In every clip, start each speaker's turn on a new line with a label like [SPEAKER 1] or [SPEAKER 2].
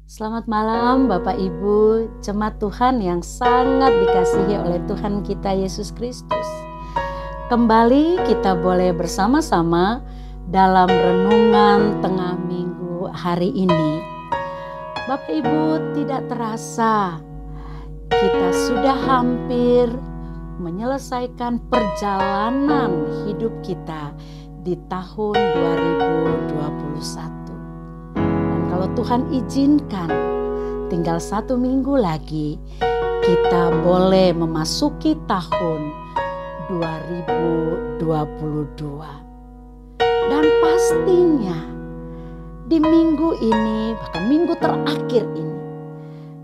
[SPEAKER 1] Selamat malam Bapak Ibu, jemaat Tuhan yang sangat dikasihi oleh Tuhan kita Yesus Kristus. Kembali kita boleh bersama-sama dalam renungan tengah minggu hari ini. Bapak Ibu, tidak terasa kita sudah hampir menyelesaikan perjalanan hidup kita di tahun 2021. Kalau Tuhan izinkan, tinggal 1 minggu lagi kita boleh memasuki tahun 2022. Dan pastinya di minggu ini, bahkan minggu terakhir ini,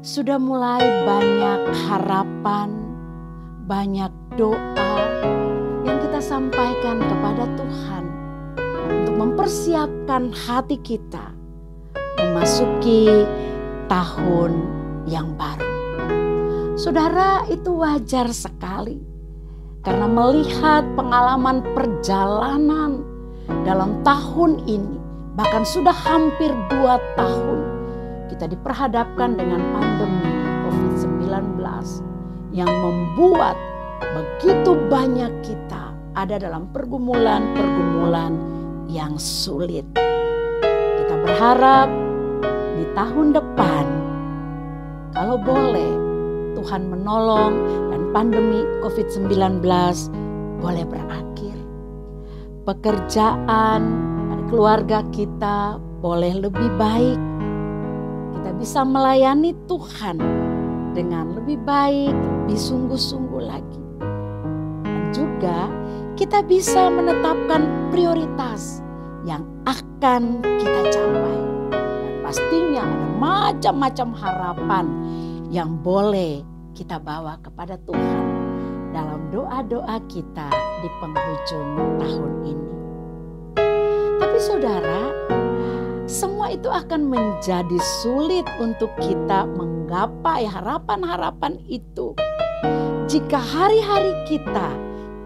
[SPEAKER 1] sudah mulai banyak harapan, banyak doa yang kita sampaikan kepada Tuhan untuk mempersiapkan hati kita memasuki tahun yang baru. Saudara, itu wajar sekali karena melihat pengalaman perjalanan dalam tahun ini, bahkan sudah hampir 2 tahun kita diperhadapkan dengan pandemi COVID-19 yang membuat begitu banyak kita ada dalam pergumulan-pergumulan yang sulit. Kita berharap di tahun depan, kalau boleh, Tuhan menolong dan pandemi COVID-19 boleh berakhir. Pekerjaan dan keluarga kita boleh lebih baik. Kita bisa melayani Tuhan dengan lebih baik, lebih sungguh-sungguh lagi. Dan juga kita bisa menetapkan prioritas yang akan kita capai. Pastinya ada macam-macam harapan yang boleh kita bawa kepada Tuhan dalam doa-doa kita di penghujung tahun ini. Tapi saudara, semua itu akan menjadi sulit untuk kita menggapai harapan-harapan itu jika hari-hari kita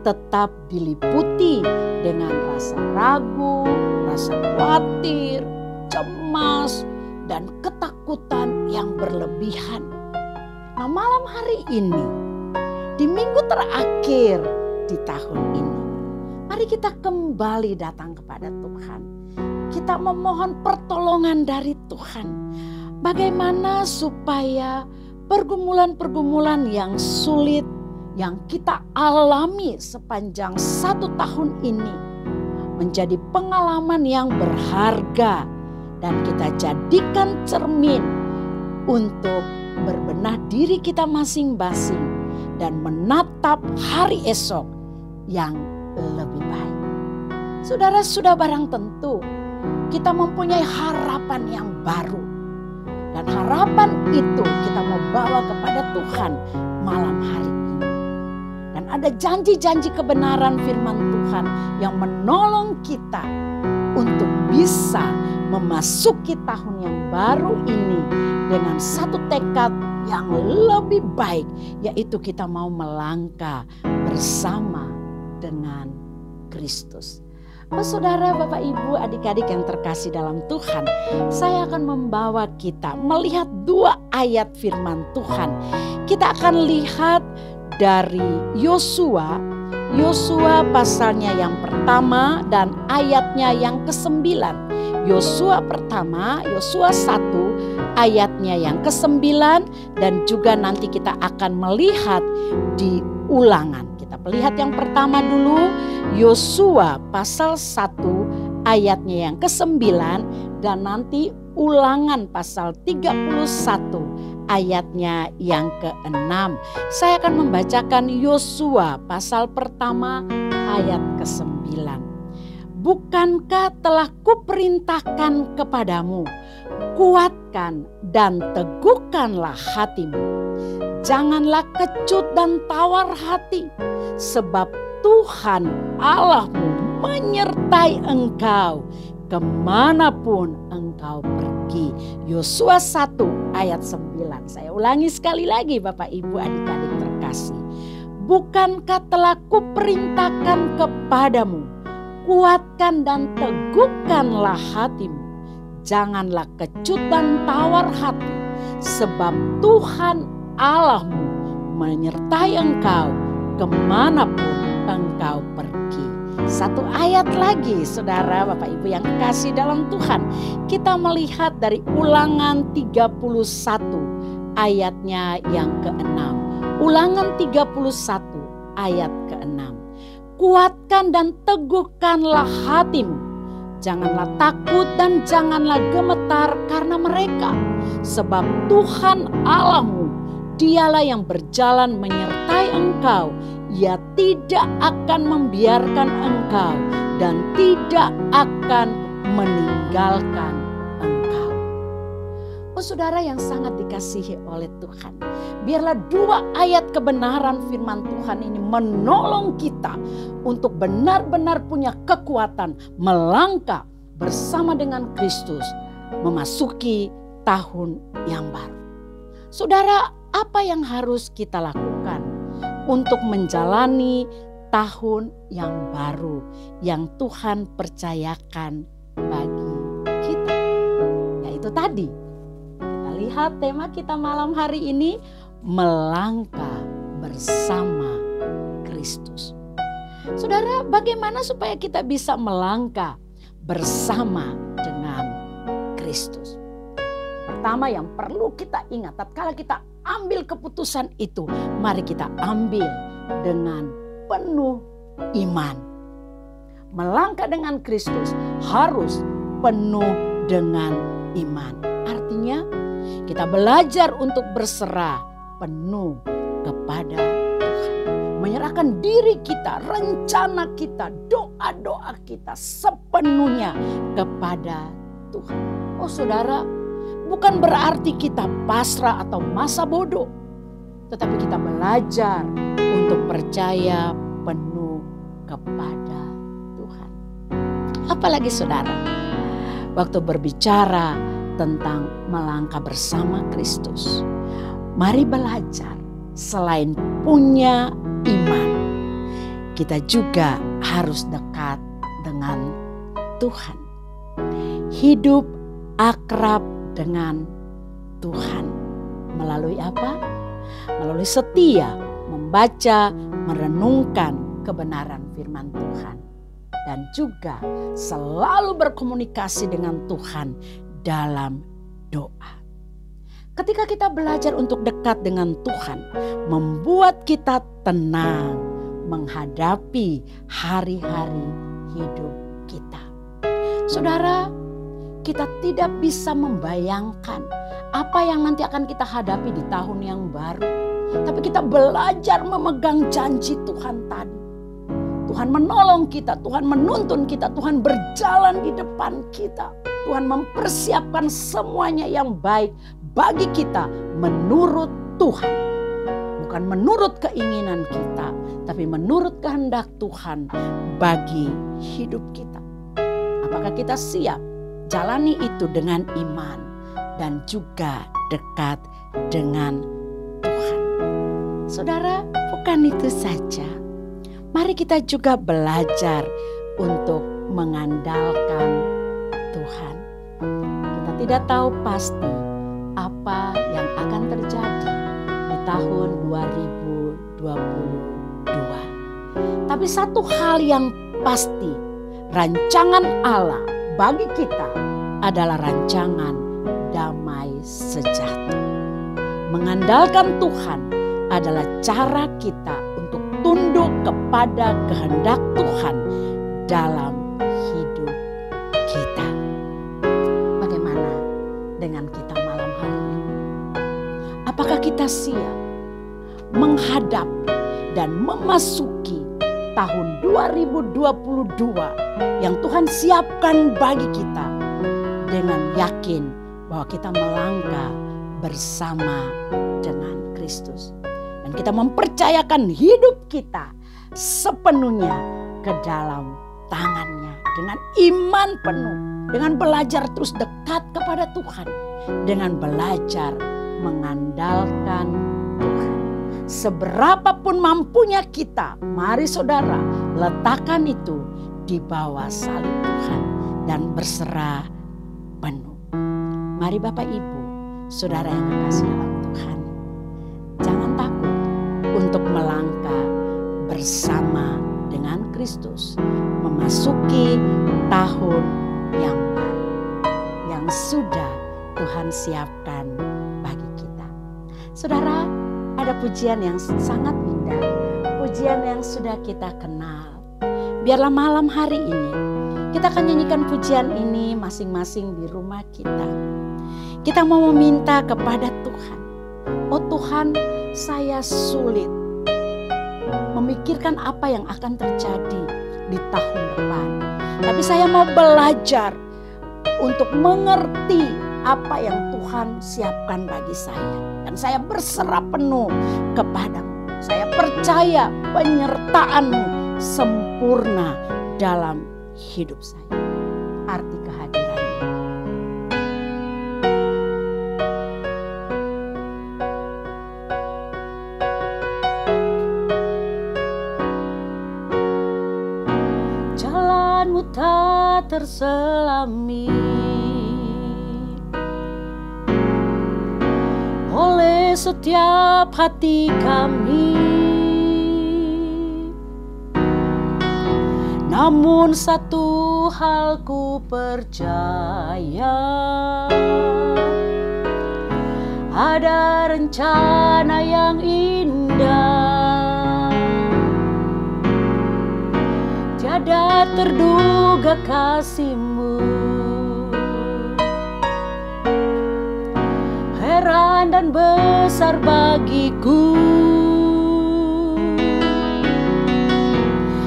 [SPEAKER 1] tetap diliputi dengan rasa ragu, rasa khawatir, cemas, dan ketakutan yang berlebihan. Nah, malam hari ini, di minggu terakhir di tahun ini, mari kita kembali datang kepada Tuhan. Kita memohon pertolongan dari Tuhan. Bagaimana supaya pergumulan-pergumulan yang sulit yang kita alami sepanjang 1 tahun ini menjadi pengalaman yang berharga dan kita jadikan cermin untuk berbenah diri kita masing-masing dan menatap hari esok yang lebih baik. Saudara, sudah barang tentu kita mempunyai harapan yang baru. Dan harapan itu kita mau bawa kepada Tuhan malam hari ini. Dan ada janji-janji kebenaran firman Tuhan yang menolong kita untuk bisa memasuki tahun yang baru ini dengan satu tekad yang lebih baik, yaitu kita mau melangkah bersama dengan Kristus. Saudara, Bapak, Ibu, adik-adik yang terkasih dalam Tuhan, saya akan membawa kita melihat 2 ayat firman Tuhan. Kita akan lihat dari Yosua pasalnya yang pertama dan ayatnya yang ke-9. Yosua pertama, Yosua 1 ayatnya yang ke-9, dan juga nanti kita akan melihat di Ulangan. Kita lihat yang pertama dulu, Yosua pasal 1 ayatnya yang ke-9, dan nanti Ulangan pasal 31 ayatnya yang ke-6. Saya akan membacakan Yosua pasal pertama ayat ke-9. Bukankah telah kuperintahkan kepadamu, kuatkan dan teguhkanlah hatimu. Janganlah kecut dan tawar hati, sebab Tuhan Allahmu menyertai engkau kemanapun engkau pergi. Yosua 1 ayat 9. Saya ulangi sekali lagi, Bapak, Ibu, adik-adik terkasih. Bukankah telah kuperintahkan kepadamu, kuatkan dan teguhkanlah hatimu. janganlah kecut dan tawar hati, sebab Tuhan Allahmu menyertai engkau kemanapun engkau pergi. Satu ayat lagi saudara Bapak Ibu yang kasih dalam Tuhan. Kita melihat dari Ulangan 31 ayatnya yang ke-6. Ulangan 31 ayat ke-6. Kuatkan dan teguhkanlah hatimu. Janganlah takut dan janganlah gemetar karena mereka. Sebab Tuhan Allahmu, Dialah yang berjalan menyertai engkau. Ia tidak akan membiarkan engkau dan tidak akan meninggalkan engkau. Oh saudara yang sangat dikasihi oleh Tuhan. Biarlah dua ayat kebenaran firman Tuhan ini menolong kita untuk benar-benar punya kekuatan melangkah bersama dengan Kristus memasuki tahun yang baru. Saudara, apa yang harus kita lakukan untuk menjalani tahun yang baru yang Tuhan percayakan bagi kita? Yaitu tadi, kita lihat tema kita malam hari ini, melangkah bersama Kristus. Saudara, bagaimana supaya kita bisa melangkah bersama dengan Kristus? Pertama yang perlu kita ingat, tatkala kita ambil keputusan itu, mari kita ambil dengan penuh iman. Melangkah dengan Kristus harus penuh dengan iman. Artinya kita belajar untuk berserah penuh kepada Tuhan. Menyerahkan diri kita, rencana kita, doa-doa kita sepenuhnya kepada Tuhan. Oh saudara, bukan berarti kita pasrah atau masa bodoh. Tetapi kita belajar untuk percaya penuh kepada Tuhan. Apalagi saudara, waktu berbicara tentang melangkah bersama Kristus, mari belajar selain punya iman, kita juga harus dekat dengan Tuhan. Hidup akrab dengan Tuhan. Melalui apa? Melalui setia membaca, merenungkan kebenaran firman Tuhan. Dan juga selalu berkomunikasi dengan Tuhan dalam doa. Ketika kita belajar untuk dekat dengan Tuhan, membuat kita tenang menghadapi hari-hari hidup kita. Saudara, kita tidak bisa membayangkan apa yang nanti akan kita hadapi di tahun yang baru. Tapi kita belajar memegang janji Tuhan tadi. Tuhan menolong kita, Tuhan menuntun kita, Tuhan berjalan di depan kita. Tuhan mempersiapkan semuanya yang baik bagi kita menurut Tuhan. Bukan menurut keinginan kita, tapi menurut kehendak Tuhan bagi hidup kita. Apakah kita siap jalani itu dengan iman dan juga dekat dengan Tuhan? Saudara, bukan itu saja. Mari kita juga belajar untuk mengandalkan Tuhan. Kita tidak tahu pasti apa yang akan terjadi di tahun 2022. Tapi satu hal yang pasti, rancangan Allah bagi kita adalah rancangan damai sejahtera. Mengandalkan Tuhan adalah cara kita untuk tunduk kepada kehendak Tuhan dalam hidup kita. Bagaimana dengan kita malam hari ini? Apakah kita siap menghadapi dan memasuki tahun 2022 yang Tuhan siapkan bagi kita dengan yakin bahwa kita melangkah bersama dengan Kristus. Dan kita mempercayakan hidup kita sepenuhnya ke dalam tangannya. Dengan iman penuh. Dengan belajar terus dekat kepada Tuhan. Dengan belajar mengandalkan Tuhan. Seberapapun mampunya kita, mari saudara letakkan itu di bawah salib Tuhan. Dan berserah penuh. Mari Bapak Ibu, saudara yang kekasih dalam Tuhan, jangan takut untuk melangkah bersama dengan Kristus memasuki tahun yang baru yang sudah Tuhan siapkan bagi kita. Saudara, ada pujian yang sangat indah, pujian yang sudah kita kenal. Biarlah malam hari ini kita akan nyanyikan pujian ini masing-masing di rumah kita. Kita mau meminta kepada Tuhan, oh Tuhan, saya sulit memikirkan apa yang akan terjadi di tahun depan. Tapi saya mau belajar untuk mengerti apa yang Tuhan siapkan bagi saya. Dan saya berserah penuh kepadamu. Saya percaya penyertaan-Mu sempurna dalam hidup saya. Arti kehadiran-Mu. Jalan-Mu tak terselami oleh setiap hati kami. Namun satu hal ku percaya, ada rencana yang indah. Tiada terduga kasih-Mu, heran dan besar bagiku.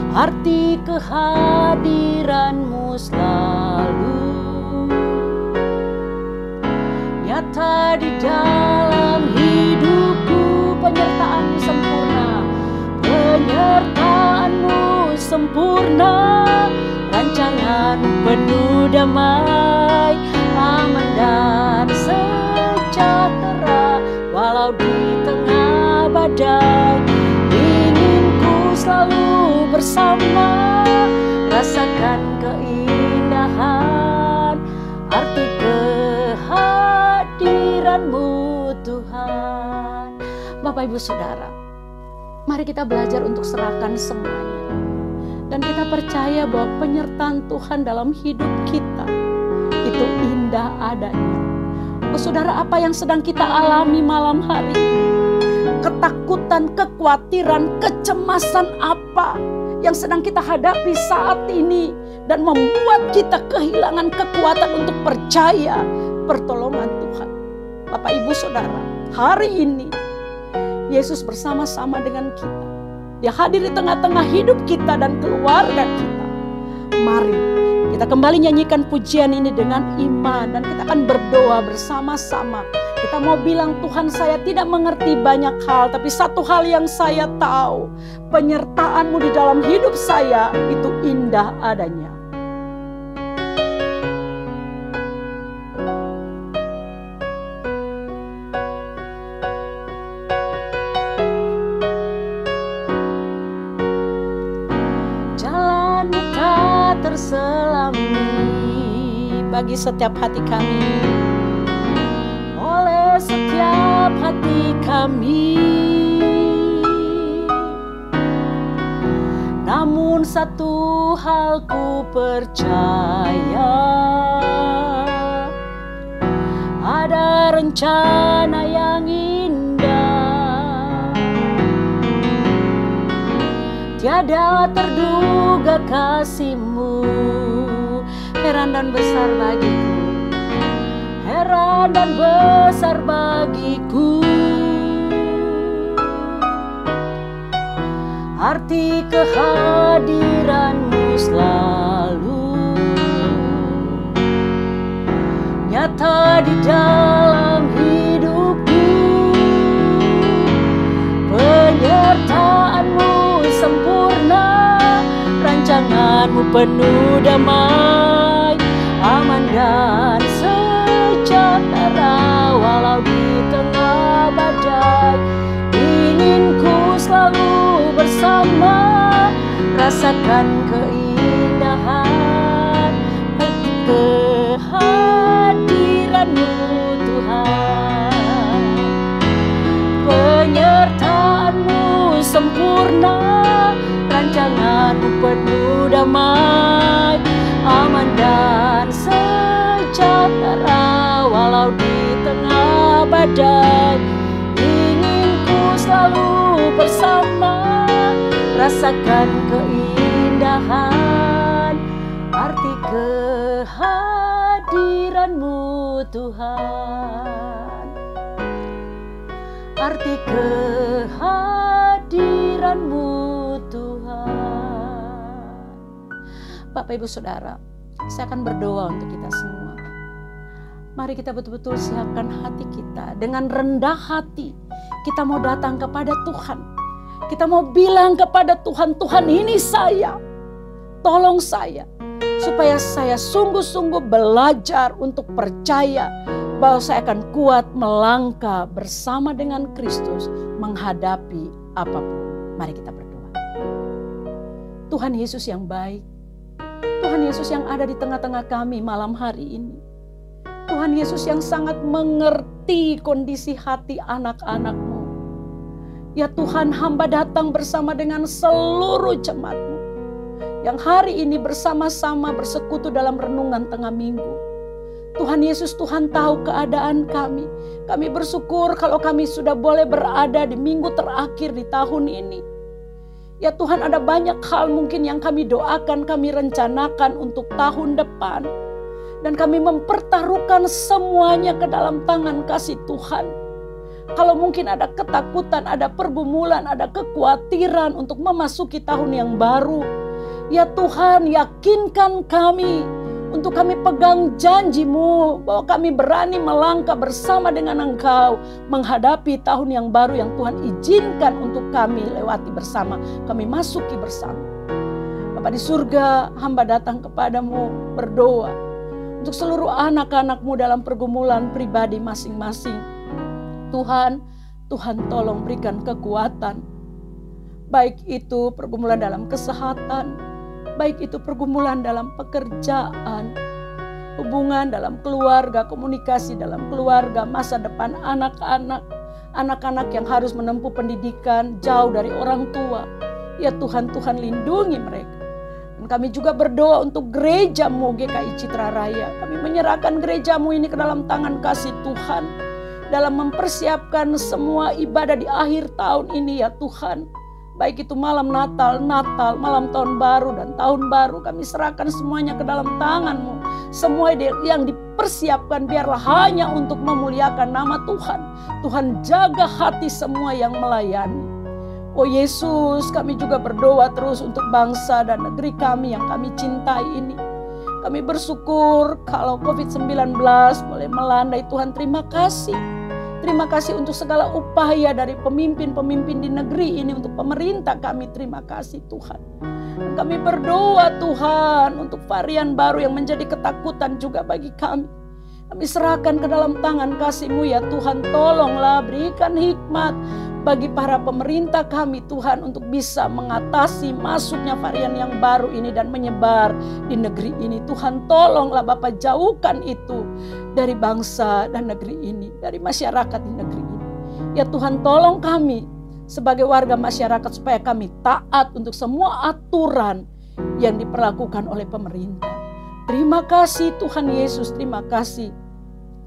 [SPEAKER 1] Arti kehadiran-Mu selalu nyata di dalam hidupku. Penyertaan-Mu sempurna, penyertaan-Mu sempurna. Rancangan-Mu penuh damai, aman dan sejahtera. Walau di tengah badai, inginku selalu bersama, rasakan keindahan arti kehadiran-Mu Tuhan. Bapak Ibu Saudara, mari kita belajar untuk serahkan semuanya. Dan kita percaya bahwa penyertaan Tuhan dalam hidup kita itu indah adanya. Oh saudara, apa yang sedang kita alami malam hari ini? Ketakutan, kekhawatiran, kecemasan apa yang sedang kita hadapi saat ini dan membuat kita kehilangan kekuatan untuk percaya pertolongan Tuhan. Bapak Ibu Saudara, hari ini Yesus bersama-sama dengan kita. Dia hadir di tengah-tengah hidup kita dan keluarga kita. Mari kita kembali nyanyikan pujian ini dengan iman dan kita akan berdoa bersama-sama. Kita mau bilang, Tuhan, saya tidak mengerti banyak hal, tapi satu hal yang saya tahu, penyertaan-Mu di dalam hidup saya itu indah adanya. Jalan-Mu tak terselami bagi setiap hati kami, setiap hati kami. Namun satu hal ku percaya, ada rencana yang indah. Tiada terduga kasih-Mu, heran dan besar bagiku. Heran dan besar bagiku. Arti kehadiran-Mu selalu nyata di dalam hidupku. Penyertaan-Mu sempurna, rancangan-Mu penuh damai, aman dan sejahtera. Walau di tengah badai, inginku selalu bersama, rasakan keindahan kehadiran damai, aman dan sejahtera walau di tengah badai. Ingin ku selalu bersama, rasakan keindahan arti kehadiran-Mu Tuhan, arti kehadiran-Mu Tuhan. Bapak Ibu Saudara, saya akan berdoa untuk kita semua. Mari kita betul-betul siapkan hati kita. Dengan rendah hati kita mau datang kepada Tuhan. Kita mau bilang kepada Tuhan, Tuhan ini saya, tolong saya, supaya saya sungguh-sungguh belajar untuk percaya bahwa saya akan kuat melangkah bersama dengan Kristus menghadapi apapun. Mari kita berdoa. Tuhan Yesus yang baik, Tuhan Yesus yang ada di tengah-tengah kami malam hari ini. Tuhan Yesus yang sangat mengerti kondisi hati anak-anak-Mu. Ya Tuhan, hamba datang bersama dengan seluruh jemaat-Mu yang hari ini bersama-sama bersekutu dalam renungan tengah minggu. Tuhan Yesus, Tuhan tahu keadaan kami. Kami bersyukur kalau kami sudah boleh berada di minggu terakhir di tahun ini. Ya Tuhan, ada banyak hal mungkin yang kami doakan, kami rencanakan untuk tahun depan. Dan kami mempertaruhkan semuanya ke dalam tangan kasih Tuhan. Kalau mungkin ada ketakutan, ada pergumulan, ada kekhawatiran untuk memasuki tahun yang baru. Ya Tuhan, yakinkan kami untuk kami pegang janji-Mu bahwa kami berani melangkah bersama dengan Engkau menghadapi tahun yang baru yang Tuhan izinkan untuk kami lewati bersama, kami masuki bersama. Bapa di surga, hamba datang kepadamu berdoa untuk seluruh anak-anak-Mu dalam pergumulan pribadi masing-masing. Tuhan, Tuhan tolong berikan kekuatan, baik itu pergumulan dalam kesehatan, baik itu pergumulan dalam pekerjaan, hubungan dalam keluarga, komunikasi dalam keluarga, masa depan anak-anak, anak-anak yang harus menempuh pendidikan jauh dari orang tua. Ya Tuhan, Tuhan lindungi mereka. Dan kami juga berdoa untuk gereja-Mu GKI Citra Raya. Kami menyerahkan gereja-Mu ini ke dalam tangan kasih Tuhan. Dalam mempersiapkan semua ibadah di akhir tahun ini ya Tuhan. Baik itu malam Natal, malam tahun baru dan tahun baru. Kami serahkan semuanya ke dalam tangan-Mu. Semua yang dipersiapkan biarlah hanya untuk memuliakan nama Tuhan. Tuhan jaga hati semua yang melayani. Oh Yesus, kami juga berdoa terus untuk bangsa dan negeri kami yang kami cintai ini. Kami bersyukur kalau COVID-19 boleh melandai Tuhan. Terima kasih. Terima kasih untuk segala upaya dari pemimpin-pemimpin di negeri ini, untuk pemerintah kami. Terima kasih Tuhan. Dan kami berdoa Tuhan untuk varian baru yang menjadi ketakutan juga bagi kami. Kami serahkan ke dalam tangan kasih-Mu ya Tuhan. Tolonglah berikan hikmat bagi para pemerintah kami Tuhan untuk bisa mengatasi masuknya varian yang baru ini dan menyebar di negeri ini. Tuhan tolonglah Bapa, jauhkan itu dari bangsa dan negeri ini, dari masyarakat di negeri ini. Ya Tuhan, tolong kami sebagai warga masyarakat supaya kami taat untuk semua aturan yang diperlakukan oleh pemerintah. Terima kasih Tuhan Yesus, terima kasih.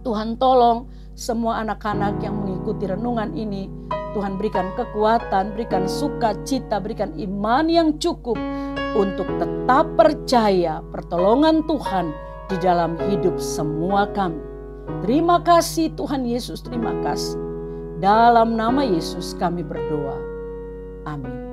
[SPEAKER 1] Tuhan tolong semua anak-anak yang mengikuti renungan ini. Tuhan berikan kekuatan, berikan sukacita, berikan iman yang cukup untuk tetap percaya pertolongan Tuhan di dalam hidup semua kami. Terima kasih Tuhan Yesus, terima kasih. Dalam nama Yesus kami berdoa. Amin.